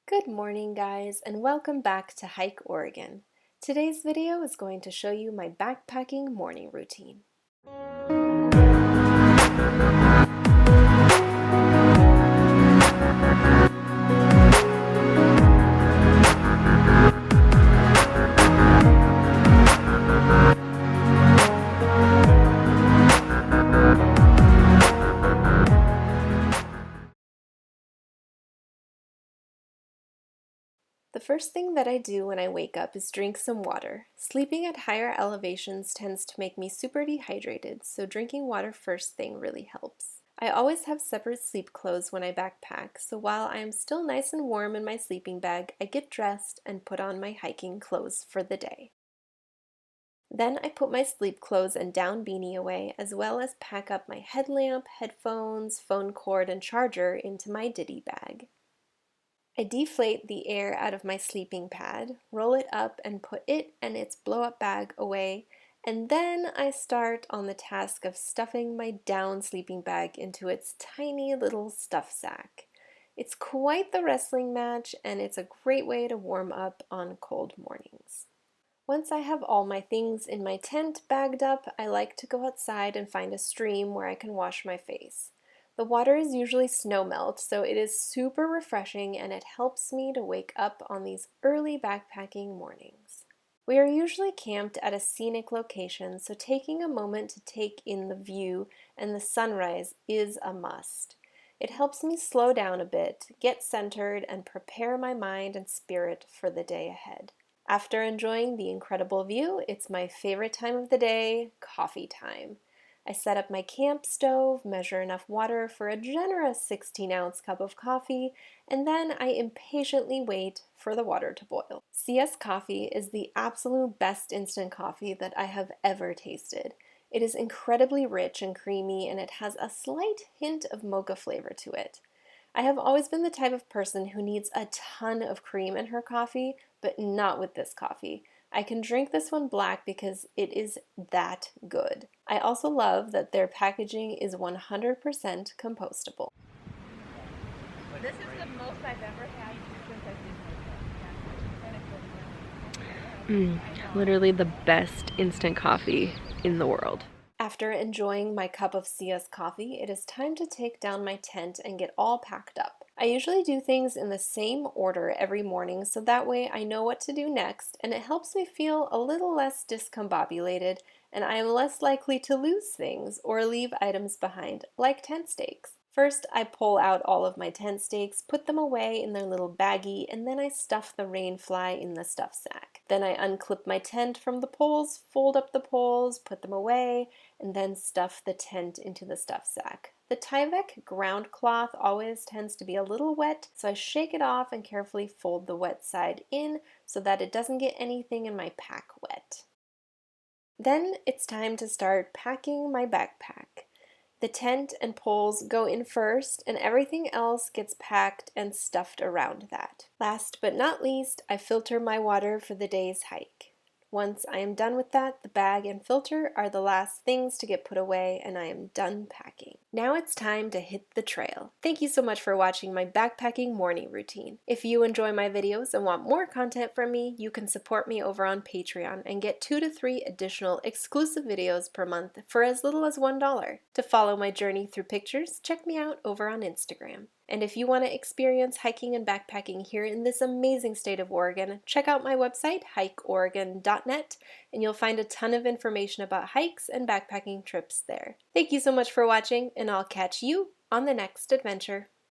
Good morning, guys, and welcome back to Hike Oregon. Today's video is going to show you my backpacking morning routine. The first thing that I do when I wake up is drink some water. Sleeping at higher elevations tends to make me super dehydrated, so drinking water first thing really helps. I always have separate sleep clothes when I backpack, so while I am still nice and warm in my sleeping bag, I get dressed and put on my hiking clothes for the day. Then I put my sleep clothes and down beanie away, as well as pack up my headlamp, headphones, phone cord, and charger into my ditty bag. I deflate the air out of my sleeping pad, roll it up and put it and its blow-up bag away, and then I start on the task of stuffing my down sleeping bag into its tiny little stuff sack. It's quite the wrestling match, and it's a great way to warm up on cold mornings. Once I have all my things in my tent bagged up, I like to go outside and find a stream where I can wash my face. The water is usually snow melt, so it is super refreshing and it helps me to wake up on these early backpacking mornings. We are usually camped at a scenic location, so taking a moment to take in the view and the sunrise is a must. It helps me slow down a bit, get centered, and prepare my mind and spirit for the day ahead. After enjoying the incredible view, it's my favorite time of the day, coffee time. I set up my camp stove, measure enough water for a generous 16-ounce cup of coffee, and then I impatiently wait for the water to boil. CS Coffee is the absolute best instant coffee that I have ever tasted. It is incredibly rich and creamy, and it has a slight hint of mocha flavor to it. I have always been the type of person who needs a ton of cream in her coffee, but not with this coffee. I can drink this one black because it is that good. I also love that their packaging is 100% compostable. This is the most I've ever had since I've been Literally the best instant coffee in the world. After enjoying my cup of CS coffee, it is time to take down my tent and get all packed up. I usually do things in the same order every morning, so that way I know what to do next, and it helps me feel a little less discombobulated, and I am less likely to lose things or leave items behind, like tent stakes. First, I pull out all of my tent stakes, put them away in their little baggie, and then I stuff the rain fly in the stuff sack. Then I unclip my tent from the poles, fold up the poles, put them away, and then stuff the tent into the stuff sack. The Tyvek ground cloth always tends to be a little wet, so I shake it off and carefully fold the wet side in so that it doesn't get anything in my pack wet. Then it's time to start packing my backpack. The tent and poles go in first, and everything else gets packed and stuffed around that. Last but not least, I filter my water for the day's hike. Once I am done with that, the bag and filter are the last things to get put away, and I am done packing. Now it's time to hit the trail. Thank you so much for watching my backpacking morning routine. If you enjoy my videos and want more content from me, you can support me over on Patreon and get 2 to 3 additional exclusive videos per month for as little as $1. To follow my journey through pictures, check me out over on Instagram. And if you want to experience hiking and backpacking here in this amazing state of Oregon, check out my website, hikeoregon.net, and you'll find a ton of information about hikes and backpacking trips there. Thank you so much for watching, and I'll catch you on the next adventure.